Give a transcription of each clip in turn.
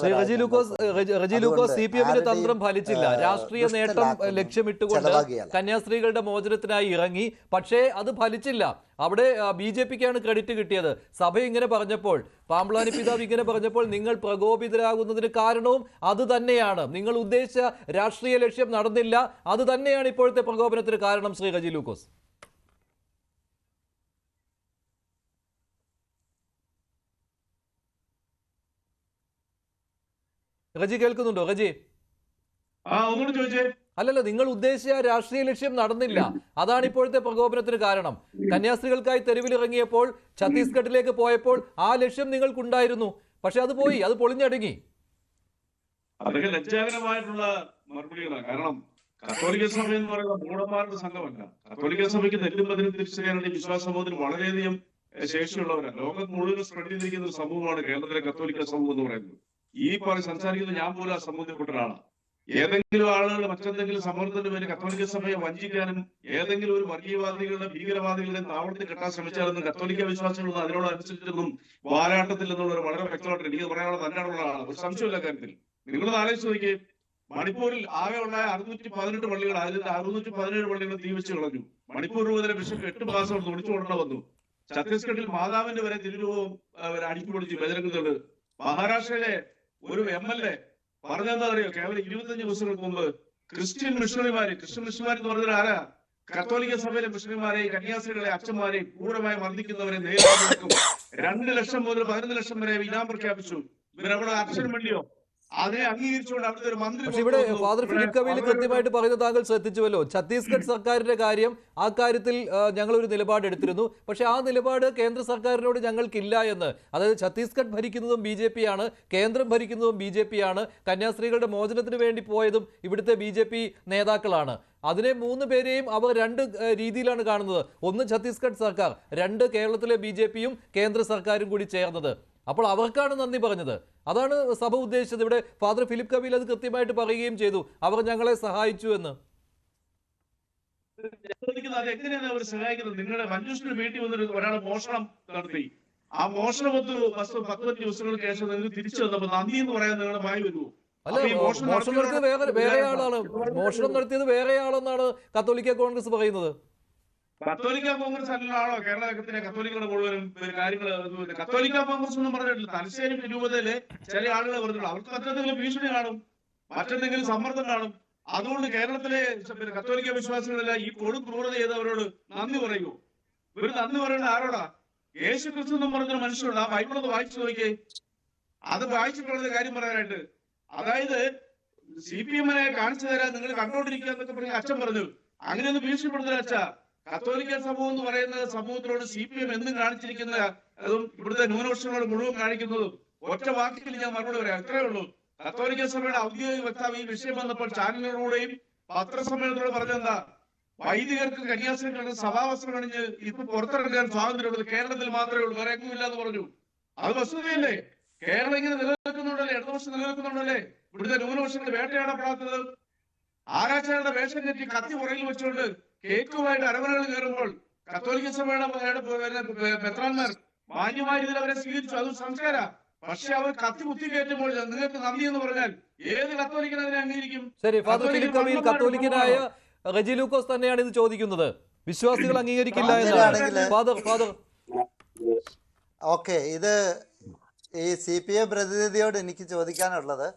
ശ്രീ റജി ലൂക്കോസ് CPM-ന്റെ തന്ത്രം ഫലിച്ചില്ല. രാഷ്ട്രീയ നേട്ടം ലക്ഷ്യമിട്ടുകൊണ്ട് കന്യാസ്ത്രീകളുടെ മോചനത്തിനായി ഇറങ്ങി. പക്ഷേ അത് ഫലിച്ചില്ല. അവിടെ BJP-ക്കാണ് ക്രെഡിറ്റ് കിട്ടിയത്. സഭ ഇങ്ങനെ പറഞ്ഞപ്പോൾ, പാമ്പ്ളാനി പിതാവ് ഇങ്ങനെ പറഞ്ഞപ്പോൾ നിങ്ങൾ പ്രകോപിതരാകുന്നതിന് കാരണവും അത് തന്നെയാണ്. നിങ്ങൾ ഉദ്ദേശിച്ച രാഷ്ട്രീയ ലക്ഷ്യം നടന്നില്ല. അത് തന്നെയാണ് ഇപ്പോഴത്തെ പ്രകോപനത്തിന് കാരണം. ശ്രീ റജി ലൂക്കോസ്, റജി കേൾക്കുന്നുണ്ടോ? റജി, അല്ലല്ല, നിങ്ങൾ ഉദ്ദേശിച്ച രാഷ്ട്രീയ ലക്ഷ്യം നടന്നില്ല. അതാണ് ഇപ്പോഴത്തെ പ്രകോപനത്തിന് കാരണം. കന്യാസ്ത്രീകൾക്കായി തെരുവിലിറങ്ങിയപ്പോൾ, ഛത്തീസ്ഗഡിലേക്ക് പോയപ്പോൾ ആ ലക്ഷ്യം നിങ്ങൾക്കുണ്ടായിരുന്നു. പക്ഷെ അത് പോയി, അത് പൊളിഞ്ഞടങ്ങി. അതൊക്കെ ലജ്ജാകരമായിട്ടുള്ള മറുപടികളാണ്. കാരണം കത്തോലിക്ക സഭ എന്ന് പറയുന്ന മൂഢന്മാരുടെ സംഘമല്ല. കത്തോലിക്ക സഭയ്ക്ക് നെല്ലും പതിനും തിരിച്ചറിയാനുള്ള വിശ്വാസ സമൂഹത്തിന് വളരെയധികം ശേഷിയുള്ളവരാണ്. ലോകം മുഴുവൻ സ്പ്രെഡ് ചെയ്തിരിക്കുന്ന ഒരു സമൂഹമാണ് കേരളത്തിലെ കത്തോലിക്ക സമൂഹം എന്ന് പറയുന്നത്. ഈ സംസാരിക്കുന്ന ഞാൻ പോലും ആ സമൂഹത്തിൽപ്പെട്ട ഒരാളാണ്. ഏതെങ്കിലും ആളുകൾ മറ്റെന്തെങ്കിലും സമ്മർദ്ദത്തിന്റെ പേര് കത്തോലിക്ക സഭയെ വഞ്ചിക്കാനും ഏതെങ്കിലും ഒരു വർഗീയവാദികളുടെ ഭീകരവാദികളുടെ താവളത്തിൽ കെട്ടാൻ ശ്രമിച്ചാലൊന്നും കത്തോലിക്ക വിശ്വാസികളൊന്നും അതിനോടനുസരിച്ചൊന്നും വാലാട്ടത്തിൽ എന്നുള്ളത് വളരെ വ്യക്തമായിട്ട് എനിക്ക് പറയാനുള്ള തന്നെയുള്ള ആളാണ്. ഒരു സംശയമില്ല കാര്യത്തിൽ. നിങ്ങളൊന്ന് ആലോചിച്ച് നോക്കിയേ, മണിപ്പൂരിൽ ആകെ ഉണ്ടായ 618 പള്ളികൾ, അതിൽ 617 പള്ളികൾ തീവച്ച് കളഞ്ഞു. മണിപ്പൂർ രൂപതയിലെ ബിഷപ്പ് 8 മാസം ഒളിച്ചു കൊണ്ട വന്നു. ഛത്തീസ്ഗഡിൽ മാതാവിന്റെ വരെ തിരുരൂപം അടിച്ചു പൊളിച്ചു ബജരംഗത്തോട്. മഹാരാഷ്ട്രയിലെ ഒരു MLA പറഞ്ഞെന്താ അറിയോ? കേവലം 25 ദിവസങ്ങൾക്ക് മുമ്പ് ക്രിസ്ത്യൻ മിഷണറിമാര് എന്ന് പറഞ്ഞാൽ ആരാ? കത്തോലിക്ക സഭയിലെ മിഷണറിമാരെ, കന്യാസ്ത്രീകളെ, അച്ഛന്മാരെ ക്രൂരമായി മർദ്ദിക്കുന്നവരെ നേരിടും. 2 ലക്ഷം മുതൽ 11 ലക്ഷം വരെ ഇനാം പ്രഖ്യാപിച്ചു. ഇവരവിടെ അക്ഷരം വേണ്ടിയോ? അതിനെ അംഗീകരിച്ചുകൊണ്ട് അവിടുത്തെ ഒരു മന്ത്രി. പക്ഷെ ഇവിടെ ഫാദർ ഫിലിപ്പ് കവീൽ കൃത്യമായിട്ട് പറയുന്നത് താങ്കൾ ശ്രദ്ധിച്ചുവല്ലോ. ഛത്തീസ്ഗഡ് സർക്കാരിന്റെ കാര്യം, ആ കാര്യത്തിൽ ഞങ്ങൾ ഒരു നിലപാട് എടുത്തിരുന്നു. പക്ഷെ ആ നിലപാട് കേന്ദ്ര സർക്കാരിനോട് ഞങ്ങൾക്കില്ല എന്ന്. അതായത് ഛത്തീസ്ഗഡ് ഭരിക്കുന്നതും BJP ആണ്, കേന്ദ്രം ഭരിക്കുന്നതും BJP ആണ്, കന്യാസ്ത്രീകളുടെ മോചനത്തിന് വേണ്ടി പോയതും ഇവിടുത്തെ BJP നേതാക്കളാണ്. അതിനെ 3 പേരെയും അവർ 2 രീതിയിലാണ് കാണുന്നത്. ഒന്ന് ഛത്തീസ്ഗഡ് സർക്കാർ, 2 കേരളത്തിലെ BJP-യും കേന്ദ്ര സർക്കാരും കൂടി ചേർന്നത്. അപ്പോൾ അവർക്കാണ് നന്ദി പറഞ്ഞത്. അതാണ് സഭ ഉദ്ദേശിച്ചത്. ഇവിടെ ഫാദർ ഫിലിപ്പ് കവീൽ അത് കൃത്യമായിട്ട് പറയുകയും ചെയ്തു, അവർ ഞങ്ങളെ സഹായിച്ചു എന്ന്. എങ്ങനെയാണ് അവർ സഹായിക്കുന്നത്? നിങ്ങളുടെ മഞ്ജുഷിന് വീട്ടിൽ വന്നിട്ട് ഒരാൾ മോഷണം നടത്തി. ആ മോഷണം 10-15 ദിവസങ്ങൾക്ക് ശേഷം നിങ്ങൾക്ക് തിരിച്ചു വന്നപ്പോൾ നന്ദി എന്ന് പറയാൻ നിങ്ങളുടെ മായി വരുമോ? അല്ല, മോഷണം നടത്തിയത് വേറെ ആളാണ്. മോഷണം നടത്തിയത് വേറെ ആളെന്നാണ് കത്തോലിക്ക കോൺഗ്രസ് പറയുന്നത്. കത്തോലിക്ക കോൺഗ്രസ് അല്ലാണോ കേരളത്തിലെ കത്തോലിക്കയുടെ മുഴുവനും കാര്യങ്ങൾ? കത്തോലിക്ക കോൺഗ്രസ് ഒന്നും പറഞ്ഞിട്ടില്ല. തലശ്ശേരി രൂപതയിലെ ചില ആളുകൾ പറഞ്ഞിട്ടുള്ളൂ. അവർക്ക് മറ്റെന്തെങ്കിലും ഭീഷണി കാണും, മറ്റെന്തെങ്കിലും സമ്മർദ്ദം കാണും. അതുകൊണ്ട് കേരളത്തിലെ കത്തോലിക്ക വിശ്വാസികളെല്ലാം ഈ കൊടും ക്രൂരത ചെയ്തവരോട് നന്ദി പറയുമോ? ഇവർ നന്ദി പറയുന്നത് ആരോടാ? യേശു ക്രിസ്തു എന്നും പറഞ്ഞൊരു മനുഷ്യരുണ്ട്. ആ ബൈബിളൊന്ന് വായിച്ചു നോക്കിയേ. അത് വായിച്ചിട്ടുള്ളത് കാര്യം പറയാനായിട്ട്. അതായത് CPM-നെ കാണിച്ചു തരാൻ നിങ്ങൾ കണ്ടോണ്ടിരിക്കുക എന്നൊക്കെ പറഞ്ഞ് അച്ഛൻ പറഞ്ഞു. അങ്ങനെയൊന്നും ഭീഷണിപ്പെടുത്തില്ല അച്ഛാ. കത്തോലിക്ക സമൂഹം എന്ന് പറയുന്ന സമൂഹത്തിനോട് CPM എന്നും കാണിച്ചിരിക്കുന്ന, അതും ഇവിടുത്തെ ന്യൂനപക്ഷങ്ങളോട് മുഴുവൻ കാണിക്കുന്നതും ഒറ്റ വാക്കിൽ ഞാൻ മറുപടി പറയാം. ഇത്രയേ ഉള്ളൂ. കത്തോലിക്ക സഭയുടെ ഔദ്യോഗിക വക്താവ് ഈ വിഷയം വന്നപ്പോൾ ചാനലുകളിലൂടെയും പത്രസമ്മേളനത്തോട് പറഞ്ഞെന്താ? വൈദികർക്ക് കന്യാസ്ത്രീകൾക്ക് സഭാവസ്ത്രം അണിഞ്ഞ് ഇപ്പൊ പുറത്തിറങ്ങാൻ സ്വാതന്ത്ര്യമുള്ളത് കേരളത്തിൽ മാത്രമേ ഉള്ളൂ, വേറെ എങ്ങുമില്ല എന്ന് പറഞ്ഞു. അത് വസ്തുതയല്ലേ? കേരളം ഇങ്ങനെ നിലനിൽക്കുന്നുണ്ടല്ലേ? 2 വർഷം നിലനിൽക്കുന്നുണ്ടല്ലേ? ഇവിടുത്തെ ന്യൂനപക്ഷങ്ങൾ വേട്ടയാടപ്പെടാത്തത്? ആരാച്ചാരുടെ വേഷം കെറ്റി കത്തി പുറകിൽ വെച്ചുകൊണ്ട് കേക്കുമായിട്ട് അരമനകൾ കയറുമ്പോൾ കത്തോലിക്ക സഭയുടെ മെത്രാന്മാർ മാന്യമായ രീതിയിൽ അവരെ സ്വീകരിച്ചു. അതും സംസ്കാര. പക്ഷെ അവർ കത്തി കുത്തി കയറ്റുമ്പോൾ നിങ്ങൾക്ക് നന്ദി എന്ന് പറഞ്ഞാൽ ഏത് കത്തോലിക്കൻ അതിനെ അംഗീകരിക്കും? ശരി, ഫാദർ ഫിലിപ്പ് കവീൽ കത്തോലിക്കനായ റജി ലൂക്കോസ് തന്നെയാണ് ഇത് ചോദിക്കുന്നത്. വിശ്വാസികൾ അംഗീകരിക്കില്ല എന്നാണ് ഫാദർ. ഓക്കെ, ഇത് ഈ CPM പ്രതിനിധിയോട് എനിക്ക് ചോദിക്കാനുള്ളത്,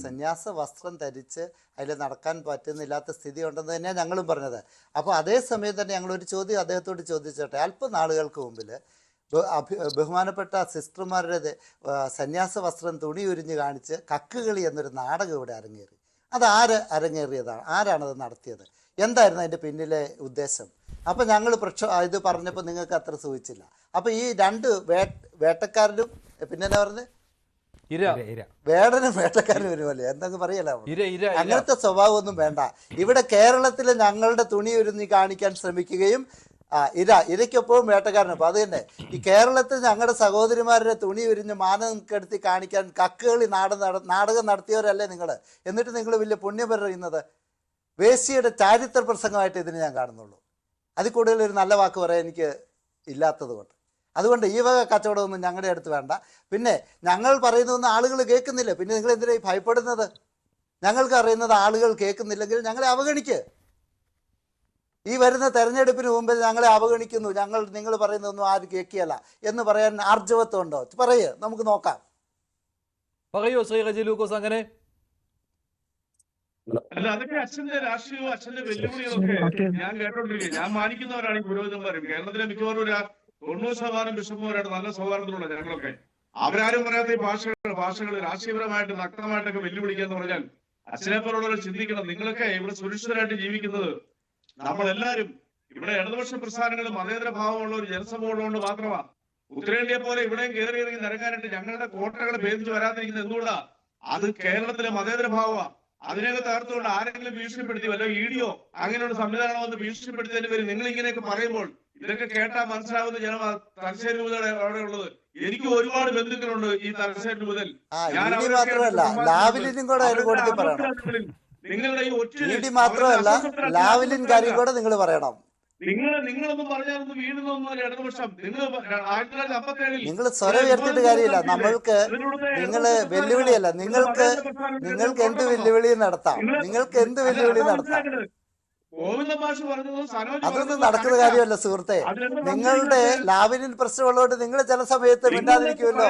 സന്യാസ വസ്ത്രം ധരിച്ച് അതിൽ നടക്കാൻ പറ്റുന്നില്ലാത്ത സ്ഥിതി ഉണ്ടെന്ന് തന്നെയാണ് ഞങ്ങളും പറഞ്ഞത്. അപ്പോൾ അതേസമയം തന്നെ ഞങ്ങളൊരു ചോദ്യം അദ്ദേഹത്തോട് ചോദിച്ചോട്ടെ. അല്പനാളുകൾക്ക് മുമ്പിൽ ബഹുമാനപ്പെട്ട സിസ്റ്റർമാരുടെ സന്യാസ വസ്ത്രം തുണി ഉരിഞ്ഞ് കാണിച്ച് കക്കുകളി എന്നൊരു നാടകം ഇവിടെ അരങ്ങേറി. അത് അരങ്ങേറിയതാണ്? ആരാണത് നടത്തിയത്? എന്തായിരുന്നു അതിൻ്റെ പിന്നിലെ ഉദ്ദേശം? അപ്പോൾ ഞങ്ങൾ ഇത് പറഞ്ഞപ്പോൾ നിങ്ങൾക്ക് അത്ര സൂചിച്ചില്ല. അപ്പോൾ ഈ 2 വേട്ടക്കാരനും പിന്നെ എന്താ പറഞ്ഞത്, വേടനും വേട്ടക്കാരനും വരുമല്ലേ എന്തൊക്കെ പറയല്ലോ. അങ്ങനത്തെ സ്വഭാവമൊന്നും വേണ്ട. ഇവിടെ കേരളത്തിൽ ഞങ്ങളുടെ തുണി ഉരുന്നി കാണിക്കാൻ ശ്രമിക്കുകയും ഇരയ്ക്കൊപ്പവും വേട്ടക്കാരനൊപ്പം. അത് തന്നെ ഈ കേരളത്തിൽ ഞങ്ങളുടെ സഹോദരിമാരുടെ തുണി ഉരിഞ്ഞ് മാനം കെടുത്തി കാണിക്കാൻ കക്കുകളി നാടകം നടത്തിയവരല്ലേ നിങ്ങൾ? എന്നിട്ട് നിങ്ങൾ വലിയ പുണ്യം പറയുന്നത് വേശ്യയുടെ ചാരിത്ര പ്രസംഗമായിട്ട് ഇതിന് ഞാൻ കാണുന്നുള്ളൂ. അതിൽ കൂടുതൽ ഒരു നല്ല വാക്ക് പറയാൻ എനിക്ക് ഇല്ലാത്തത് കൊണ്ട്. അതുകൊണ്ട് ഈ വക കച്ചവടമൊന്നും ഞങ്ങളുടെ അടുത്ത് വേണ്ട. പിന്നെ ഞങ്ങൾ പറയുന്നതൊന്നും ആളുകൾ കേൾക്കുന്നില്ല, പിന്നെ നിങ്ങൾ എന്തിനാ ഭയപ്പെടുന്നത്? ഞങ്ങൾക്ക് അറിയുന്നത് ആളുകൾ കേൾക്കുന്നില്ലെങ്കിൽ ഞങ്ങളെ അവഗണിക്ക്. ഈ വരുന്ന തെരഞ്ഞെടുപ്പിന് മുമ്പിൽ ഞങ്ങളെ അവഗണിക്കുന്നു, നിങ്ങൾ പറയുന്നതൊന്നും ആരും കേൾക്കുകയല്ല എന്ന് പറയാൻ ആർജവത്വം ഉണ്ടോ? പറയേ, നമുക്ക് നോക്കാം. പറയൂ ശ്രീ റജി ലൂക്കോസ്. അങ്ങനെ അല്ല, അതൊക്കെ അച്ഛന്റെ രാഷ്ട്രീയവും അച്ഛന്റെ വെല്ലുവിളികളൊക്കെ ഞാൻ കേട്ടോണ്ടിരിക്കുക. ഞാൻ മാനിക്കുന്നവരാണ് ഈ പുരോഹിതന്മാരും. കേരളത്തിലെ മിക്കവാറും ഒരു 90% ബിഷപ്പുമാരാണ് നല്ല സൗഹാർദ്ദമുള്ള ഞങ്ങളൊക്കെ. അവരാരും പറയാത്ത ഈ ഭാഷകൾ രാഷ്ട്രീയപരമായിട്ട് നഗ്നമായിട്ടൊക്കെ വെല്ലുവിളിക്കാന്ന് പറഞ്ഞാൽ അച്ഛനെ പോലുള്ളവർ ചിന്തിക്കണം. നിങ്ങളൊക്കെ ഇവിടെ സുരക്ഷിതരായിട്ട് ജീവിക്കുന്നത് നമ്മളെല്ലാരും ഇവിടെ ഇടതുപക്ഷ പ്രസ്ഥാനങ്ങൾ മതേതര ഭാവമുള്ള ഒരു ജനസമൂഹം ഉള്ളതുകൊണ്ട് മാത്രമാണ്. ഉത്തരേന്ത്യയെ പോലെ ഇവിടെയും കയറി ഇറങ്ങി നിരക്കാനായിട്ട് ഞങ്ങളുടെ കോട്ടകളെ ഭേദിച്ച് വരാതിരിക്കുന്നത് എന്തുകൊണ്ടാ? അത് കേരളത്തിലെ മതേതര ഭാവമാണ്. അതിനൊക്കെ തകർത്തുകൊണ്ട് ആരെങ്കിലും ഭീഷണിപ്പെടുത്തി വല്ല ഇഡിയോ അങ്ങനെയുള്ള സംവിധാനം വന്ന് ഭീഷണിപ്പെടുത്തിയതിന് പേര് നിങ്ങൾ ഇങ്ങനെയൊക്കെ പറയുമ്പോൾ ഇതൊക്കെ കേട്ടാൽ മനസ്സിലാവുന്ന ജനം തലശ്ശേരി മുതൽ അവിടെ ഉള്ളത്. എനിക്ക് ഒരുപാട് ബന്ധുക്കളുണ്ട് ഈ തലശ്ശേരി മുതൽ. നിങ്ങളുടെ ഈ ഒറ്റ മാത്രമല്ല ലാവ്ലിൻ കാര്യം കൂടെ നിങ്ങൾ പറയണം. നിങ്ങളൊന്നും പറഞ്ഞാലൊന്നും വീഴുന്നൊന്നും ഇടതുപക്ഷം. നിങ്ങൾ സ്വരം ഉയർത്തിയിട്ട് കാര്യമില്ല. നമ്മൾക്ക് നിങ്ങള് വെല്ലുവിളിയല്ല, നിങ്ങൾക്ക് എന്ത് വെല്ലുവിളി നടത്താം, നിങ്ങൾക്ക് എന്ത് വെല്ലുവിളി നടത്താം. അതൊന്നും നടക്കുന്ന കാര്യമല്ല സുഹൃത്തെ. നിങ്ങളുടെ ലാവ്ലിൻ പ്രശ്നമുള്ളതുകൊണ്ട് നിങ്ങൾ ചില സമയത്ത് മിണ്ടാതിരിക്കുമല്ലോ.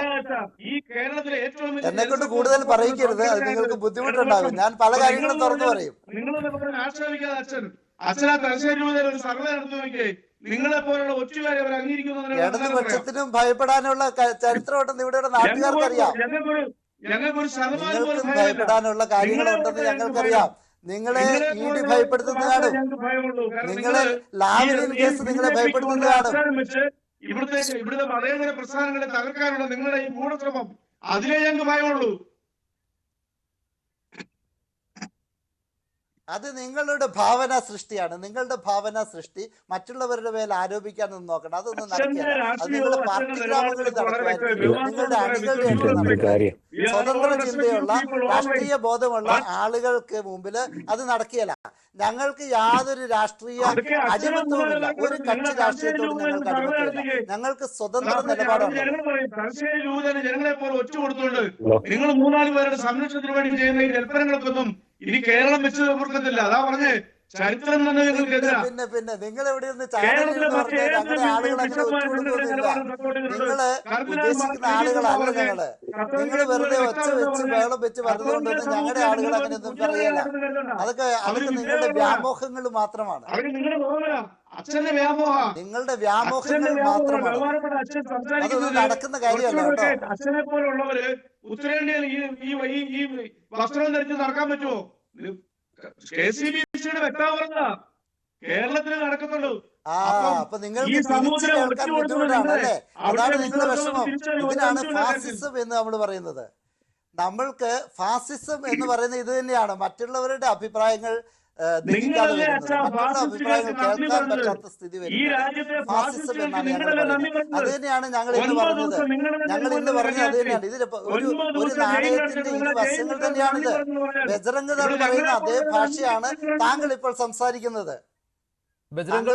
എന്നെ കൊണ്ട് കൂടുതൽ പറയിക്കരുത്, അത് നിങ്ങൾക്ക് ബുദ്ധിമുട്ടുണ്ടാകും. ഞാൻ പല കാര്യങ്ങളും തുറന്നു പറയും. അച്ഛനാ തലശ്ശേരി മുതൽ ഒരു സർവേ നടത്തി നോക്കിയേ. നിങ്ങളെ പോലുള്ള ഒറ്റുകാരെ അവർ അംഗീകരിക്കുന്നു. ഇടതുപക്ഷത്തിനും ഭയപ്പെടാനുള്ള ചരിത്രമുണ്ടെന്ന് ഇവിടെയുള്ള നാട്ടുകാർക്ക് അറിയാം. നിങ്ങൾക്കും ഭയപ്പെടാനുള്ള കാര്യങ്ങളുണ്ടെന്ന് ഞങ്ങൾക്കറിയാം. നിങ്ങളെ ഇഡി ഭയപ്പെടുത്തുന്നത് കാണും, നിങ്ങളെ ലാവ്ലിൻ കേസ് നിങ്ങളെ ഭയപ്പെടുത്തുന്നത് കാണും. ഇവിടുത്തെ മതേതര പ്രസ്ഥാനങ്ങളെ തകർക്കാനുള്ള നിങ്ങളുടെ ഈ ഗൂഢശ്രമം, അതിലേ ഞങ്ങൾക്ക് ഭയമുള്ളൂ. അത് നിങ്ങളുടെ ഭാവന സൃഷ്ടിയാണ്. നിങ്ങളുടെ ഭാവന സൃഷ്ടി മറ്റുള്ളവരുടെ മേൽ ആരോപിക്കാനൊന്നും നോക്കണം. അതൊന്നും നടക്കില്ല. അത് നിങ്ങളുടെ പാർട്ടി ഗ്രാമങ്ങളിൽ നടക്കുമായിരിക്കും, നിങ്ങളുടെ അണികളുടെ ഇടയിൽ നടക്കും. സ്വതന്ത്ര ചിന്തയുള്ള രാഷ്ട്രീയ ബോധമുള്ള ആളുകൾക്ക് മുമ്പിൽ അത് നടക്കുകയില്ല. ഞങ്ങൾക്ക് യാതൊരു രാഷ്ട്രീയ അടിമത്വവുമില്ല, ഒരു കക്ഷി രാഷ്ട്രീയത്തോടും ഞങ്ങൾക്ക് അടിമത്വമില്ല. ഞങ്ങൾക്ക് സ്വതന്ത്ര നിലപാടുണ്ട്. നിങ്ങൾ 3-4 പേരുടെ സംരക്ഷണത്തിന് വേണ്ടി ചെയ്യുന്ന ഈ ജൽപ്പനങ്ങൾക്കൊന്നും ഇനി കേരളം വെച്ച് തീർക്കത്തില്ല. അതാ പറഞ്ഞേ, ചരിത്രം തന്നെ നിങ്ങൾക്കെതിരാ. പിന്നെ നിങ്ങൾ എവിടെ നിന്ന് ചാനലിൽ പറഞ്ഞാൽ ഞങ്ങളുടെ ആളുകൾ അങ്ങനെ ഒറ്റുകൊടുക്കുന്നില്ല. നിങ്ങള് ഉദ്ദേശിക്കുന്ന ആളുകളല്ല ഞങ്ങള്. നിങ്ങൾ വെറുതെ ഒച്ച വെച്ച് വേളം വെച്ച് വരുന്നതുകൊണ്ടൊന്നും ഞങ്ങളുടെ ആളുകൾ അങ്ങനെയൊന്നും പറയല്ല. അതൊക്കെ നിങ്ങളുടെ വ്യാമോഹങ്ങൾ മാത്രമാണ്. നിങ്ങളുടെ വ്യാമോഹങ്ങൾ മാത്രമാണ്. അതൊന്നും നടക്കുന്ന കാര്യമല്ല കേട്ടോ. അച്ഛനെ പോലുള്ളവര് ഉത്തരേന്ത്യയിൽ ഈ വസ്ത്രം ധരിച്ച് നടക്കാൻ പറ്റുമോ? KCBCയുടെ വ്യക്തത പറഞ്ഞ കേരളത്തിൽ നടക്കുന്നുള്ളൂ. അപ്പൊ നിങ്ങൾക്ക് തിരിച്ചു കേൾക്കാൻ ബുദ്ധിമുട്ടാണ് അല്ലേ? അതാണ് നിങ്ങളുടെ വിഷമം. ഇതിനാണ് ഫാസിസം എന്ന് നമ്മൾ പറയുന്നത്. നമ്മൾക്ക് ഫാസിസം എന്ന് പറയുന്നത് ഇത് തന്നെയാണ്. മറ്റുള്ളവരുടെ അഭിപ്രായങ്ങൾ ദഹിക്കാതെ വരുന്നത്, മറ്റുള്ള അഭിപ്രായങ്ങൾ കേൾക്കാൻ പറ്റാത്ത സ്ഥിതി വരുന്നത് ഫാസിസം എന്നാണ് ഞങ്ങൾ പറയുന്നത്. അത് തന്നെയാണ് ഞങ്ങൾ ഇന്ന് പറഞ്ഞത്. ഞങ്ങൾ ഇന്ന് പറഞ്ഞത് അത് തന്നെയാണ്. ഇതിൽ ഒരു നാണയത്തിന്റെ ഇരു വശങ്ങൾ തന്നെയാണിത്. ബജറംഗ് ദൾ പറയുന്ന അതേ ഭാഷയാണ് താങ്കൾ ഇപ്പോൾ സംസാരിക്കുന്നത്. ബജറംഗ്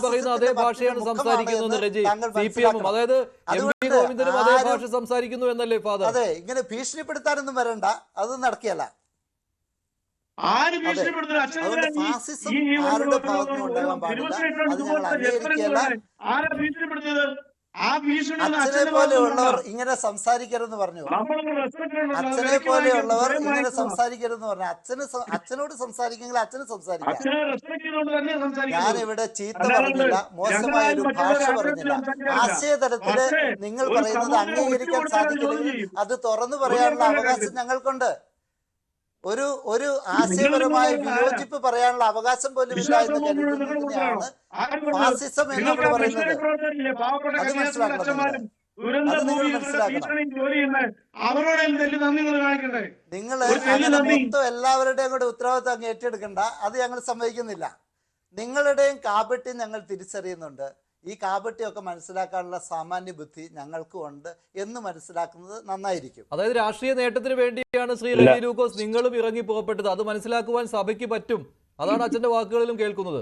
പറയുന്ന അതേ ഭാഷയാണ് സംസാരിക്കുന്നത് രജി. CPM അതായത് MP ഗോവിന്ദനും അതേ ഭാഷ സംസാരിക്കുന്നു എന്നല്ലേ ഫാദർ? അതെ, ഇങ്ങനെ ഭീഷണിപ്പെടുത്താനൊന്നും വരണ്ട, അതൊന്നും നടക്കുകയല്ല. അതുകൊണ്ട് ഫാസിസം ആരുടെ ഭാഗത്തുനിന്നും ഉണ്ടാകാൻ പാടില്ല. അത് ഞങ്ങൾ അംഗീകരിക്കുകയല്ല. അച്ഛനെ പോലെയുള്ളവർ ഇങ്ങനെ സംസാരിക്കരുതെന്ന് പറഞ്ഞു. അച്ഛനെ പോലെയുള്ളവർ ഇങ്ങനെ സംസാരിക്കരുതെന്ന് പറഞ്ഞു. അച്ഛനോട് സംസാരിക്കുമെങ്കിൽ അച്ഛന് സംസാരിക്കാം. ഞാനിവിടെ ചീത്ത പറഞ്ഞില്ല, മോശമായ ഒരു ഭാഷ പറഞ്ഞില്ല. ആശയതലത്തില് നിങ്ങൾ പറയുന്നത് അംഗീകരിക്കാൻ സാധിക്കില്ലെങ്കിൽ അത് തുറന്നു പറയാനുള്ള അവകാശം ഞങ്ങൾക്കുണ്ട്. ഒരു ആശയപരമായ വിയോജിപ്പ് പറയാനുള്ള അവകാശം പോലും ഇല്ല എന്ന് കരുതുന്നതിനെയാണ് ഫാസിസം എന്ന് നമ്മൾ പറയുന്നത്. അത് മനസ്സിലാക്കണം. നിങ്ങൾ അങ്ങനെ മൊത്തം എല്ലാവരുടെയും കൂടെ ഉത്തരവാദിത്വം അങ്ങ് ഏറ്റെടുക്കണ്ട. അത് ഞങ്ങൾ സമ്മതിക്കുന്നില്ല. നിങ്ങളുടെയും കാപട്യം ഞങ്ങൾ തിരിച്ചറിയുന്നുണ്ട്. ഈ കാപട്യമൊക്കെ മനസ്സിലാക്കാനുള്ള സാമാന്യ ബുദ്ധി ഞങ്ങൾക്കും ഉണ്ട് എന്ന് മനസ്സിലാക്കുന്നത് നന്നായിരിക്കും. അതായത് രാഷ്ട്രീയ നേട്ടത്തിന് വേണ്ടിയാണ് ശ്രീ റജി ലൂക്കോസ് നിങ്ങളും ഇറങ്ങി പോകപ്പെട്ടത്. അത് മനസ്സിലാക്കുവാൻ സഭയ്ക്ക് പറ്റും. അതാണ് അച്ഛന്റെ വാക്കുകളിലും കേൾക്കുന്നത്.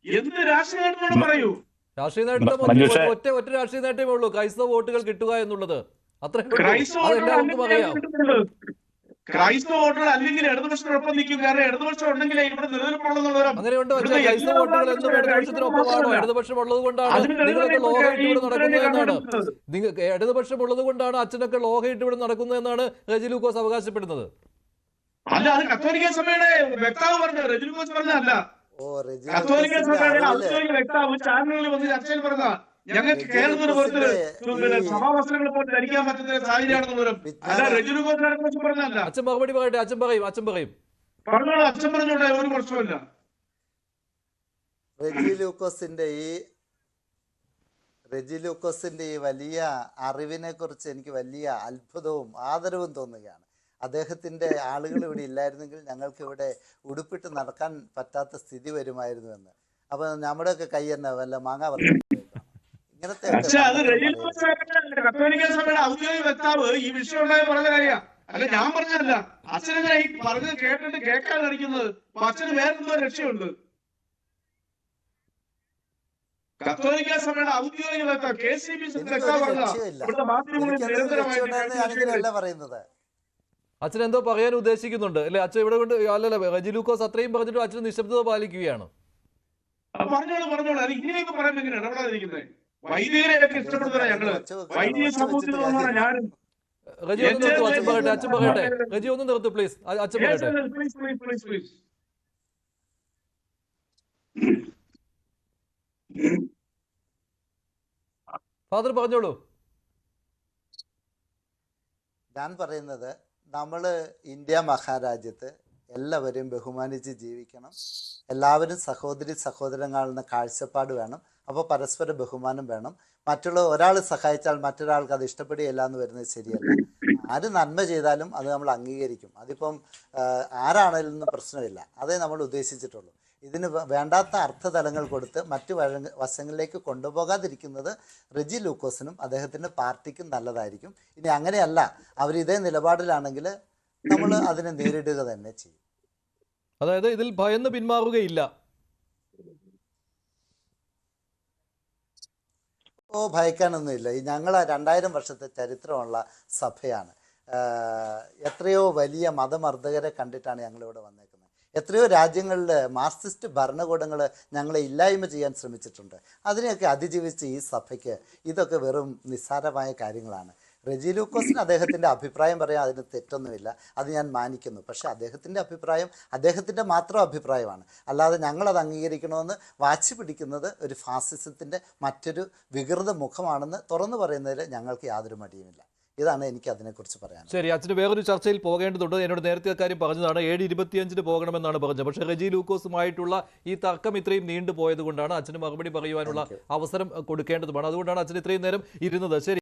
എന്ത് രാഷ്ട്രീയ നേട്ടം പറയൂ. രാഷ്ട്രീയ നേട്ടം മഞ്ജുഷേ, ഒറ്റ രാഷ്ട്രീയ നേട്ടമേ ഉള്ളൂ, ക്രൈസ്തവ വോട്ടുകൾ കിട്ടുക എന്നുള്ളത്. അത്രയും ക്രൈസ്തവ വോട്ടുകൾ അതെല്ലാവർക്കും അറിയാം. ക്രൈസ്തവ വോട്ടുകൾ അല്ലെങ്കിൽ ഇടതുപക്ഷത്തിനൊപ്പം നിൽക്കും. കാരണം ഇടതുപക്ഷം ഉണ്ടെങ്കിലേ ഇവിടെ നിലനിൽപ്പുള്ളവരും. അങ്ങനെയുണ്ട്. പക്ഷേ ക്രൈസ്തവ വോട്ടുകൾ എന്നും ഇടതുപക്ഷത്തിനൊപ്പമാണോ? ഇടതുപക്ഷം ഉള്ളത് കൊണ്ടാണ് നിങ്ങളൊക്കെ ലോഹയിട്ട് ഇവിടെ നടക്കുന്നത് എന്നാണ്. ഇടതുപക്ഷം ഉള്ളത് കൊണ്ടാണ് അച്ഛനൊക്കെ ലോഹയിട്ട് ഇവിടെ നടക്കുന്നത് എന്നാണ് റെജി ലൂക്കോസ് അവകാശപ്പെടുന്നത്. അല്ല, അത് കത്തോലിക്ക സഭയുടെ വ്യക്താവ് പറഞ്ഞത്, റെജി ലൂക്കോസ് പറഞ്ഞതല്ല. ഓ, റെജി കത്തോലിക്ക ലൂക്കോസിന്റെ സഭയുടെ അറിവില് ഔദ്യോഗിക വ്യക്താവ് ചാനലുകളിൽ വന്ന് ചർച്ചയിൽ പറഞ്ഞ ഞങ്ങൾക്ക് കേരളത്തിന് പുറത്ത് സഭാവസ്ത്രങ്ങൾ പോലും ധരിക്കാൻ പറ്റുന്ന സാഹചര്യമാണെന്ന് പോലും. അല്ല, റെജി ലൂക്കോസിനെ കുറിച്ച് പറഞ്ഞതല്ല. അച്ഛൻ മറുപടി പറയട്ടെ. അച്ഛൻ പറയും. പറഞ്ഞോളൂ, അച്ഛൻ പറഞ്ഞോട്ടെ, ഒരു പ്രശ്നമില്ല. റെജി ലൂക്കോസിന്റെ ഈ വലിയ അറിവിനെ കുറിച്ച് എനിക്ക് വലിയ അത്ഭുതവും ആദരവും തോന്നുകയാണ്. അദ്ദേഹത്തിന്റെ ആളുകൾ ഇവിടെ ഇല്ലായിരുന്നെങ്കിൽ ഞങ്ങൾക്ക് ഇവിടെ ഉടുപ്പിട്ട് നടക്കാൻ പറ്റാത്ത സ്ഥിതി വരുമായിരുന്നുവെന്ന്. അപ്പൊ നമ്മുടെയൊക്കെ കൈ തന്നെ വല്ല മാങ്ങ ഇങ്ങനത്തെ പക്ഷെ അത് റെജി ലൂക്കോസ് കത്തോലിക്ക സഭയുടെ ഔദ്യോഗിക വ്യക്താവ് ഈ വിഷയം ഉണ്ടായ പറഞ്ഞ കാര്യ. അല്ല, ഞാൻ പറഞ്ഞതല്ല. അച്ഛനെ ഈ പറഞ്ഞത് കേട്ടിട്ട് കേൾക്കാൻ കാണിക്കുന്നത്. അച്ഛന് വേറെന്തോ രക്ഷയുണ്ട്. കത്തോലിക്ക സഭയുടെ ഔദ്യോഗിക വ്യക്താവ് KCB വ്യക്താവ് പറഞ്ഞ ഇവിടുത്തെ മാധ്യമങ്ങളിൽ ഞാനിങ്ങനെയല്ല പറയുന്നത്. അച്ഛൻ എന്തോ പറയാൻ ഉദ്ദേശിക്കുന്നുണ്ട് അല്ലെ? അച്ഛൻ ഇവിടെ കൊണ്ട് അല്ലല്ല, റെജി ലൂക്കോസ് അത്രയും പറഞ്ഞിട്ട് അച്ഛൻ നിശബ്ദത പാലിക്കുകയാണ്. പറഞ്ഞോളൂ. അത് ഇങ്ങനെയൊക്കെ പറയുമ്പോൾ എങ്ങനെയാണ് ഇടപെടാതിരിക്കുന്നത്? വൈദികരെയൊക്കെ ഇഷ്ടപ്പെടുന്ന ഞങ്ങള് വൈദിക സമൂഹത്തിൽ നിന്നാണ് ഞാനും. റെജി ഒന്ന് നിർത്തും. അച്ഛൻ പറയട്ടെ. റെജി ഒന്ന് നിർത്തും പ്ലീസ്. അച്ഛൻ പറയട്ടെ. പ്ലീസ്. ഫാദർ പറഞ്ഞോളൂ. ഞാൻ പറയുന്നത്, നമ്മൾ ഇന്ത്യ മഹാരാജ്യത്ത് എല്ലാവരെയും ബഹുമാനിച്ച് ജീവിക്കണം. എല്ലാവരും സഹോദരി സഹോദരങ്ങളെന്ന കാഴ്ചപ്പാട് വേണം. അപ്പോൾ പരസ്പര ബഹുമാനം വേണം. മറ്റുള്ള ഒരാൾ സഹായിച്ചാൽ മറ്റൊരാൾക്ക് അത് ഇഷ്ടപ്പെടുകയില്ല എന്ന് വരുന്നത് ശരിയല്ല. ആര് നന്മ ചെയ്താലും അത് നമ്മൾ അംഗീകരിക്കും. അതിപ്പം ആരാണെങ്കിലും പ്രശ്നമില്ല. അതേ നമ്മൾ ഉദ്ദേശിച്ചിട്ടുള്ളൂ. ഇതിന് വേണ്ടാത്ത അർത്ഥതലങ്ങൾ കൊടുത്ത് മറ്റു വശങ്ങളിലേക്ക് കൊണ്ടുപോകാതിരിക്കുന്നത് റെജി ലൂക്കോസിനും അദ്ദേഹത്തിൻ്റെ പാർട്ടിക്കും നല്ലതായിരിക്കും. ഇനി അങ്ങനെയല്ല, അവരിതേ നിലപാടിലാണെങ്കിൽ നമ്മൾ അതിനെ നേരിടുക തന്നെ ചെയ്യും. അതായത് ഇതിൽ ഭയന്ന് പിന്മാറുകയില്ല. ഭയക്കാനൊന്നുമില്ല. ഈ ഞങ്ങൾ 2000 വർഷത്തെ ചരിത്രമുള്ള സഭയാണ്. എത്രയോ വലിയ മതമർദ്ദകരെ കണ്ടിട്ടാണ് ഞങ്ങളിവിടെ വന്നേക്കുന്നത്. എത്രയോ രാജ്യങ്ങളിൽ മാർക്സിസ്റ്റ് ഭരണകൂടങ്ങൾ ഞങ്ങളെ ഇല്ലായ്മ ചെയ്യാൻ ശ്രമിച്ചിട്ടുണ്ട്. അതിനെയൊക്കെ അതിജീവിച്ച് ഈ സഭയ്ക്ക് ഇതൊക്കെ വെറും നിസ്സാരമായ കാര്യങ്ങളാണ്. റെജി ലൂക്കോസിന് അദ്ദേഹത്തിൻ്റെ അഭിപ്രായം പറയാൻ അതിന് തെറ്റൊന്നുമില്ല. അത് ഞാൻ മാനിക്കുന്നു. പക്ഷേ അദ്ദേഹത്തിൻ്റെ അഭിപ്രായം അദ്ദേഹത്തിൻ്റെ മാത്രം അഭിപ്രായമാണ്. അല്ലാതെ ഞങ്ങളത് അംഗീകരിക്കണമെന്ന് വാശി പിടിക്കുന്നത് ഒരു ഫാസിസത്തിൻ്റെ മറ്റൊരു വികൃത മുഖമാണെന്ന് തുറന്നു പറയുന്നതിൽ ഞങ്ങൾക്ക് യാതൊരു മടിയുമില്ല. ഇതാണ് എനിക്ക് അതിനെക്കുറിച്ച് പറയാൻ. ശരി, അച്ഛന് വേറൊരു ചർച്ചയിൽ പോകേണ്ടതുണ്ട്. എന്നോട് നേരത്തെ കാര്യം പറഞ്ഞതാണ്. 7:25 പോകണമെന്നാണ് പറഞ്ഞത്. പക്ഷേ റെജി ലൂക്കോസുമായിട്ടുള്ള ഈ തർക്കം ഇത്രയും നീണ്ടുപോയത് കൊണ്ടാണ് അച്ഛന് മറുപടി പറയുവാനുള്ള അവസരം കൊടുക്കേണ്ടതുമാണ്. അതുകൊണ്ടാണ് അച്ഛൻ ഇത്രയും നേരം ഇരുന്നത്. ശരി.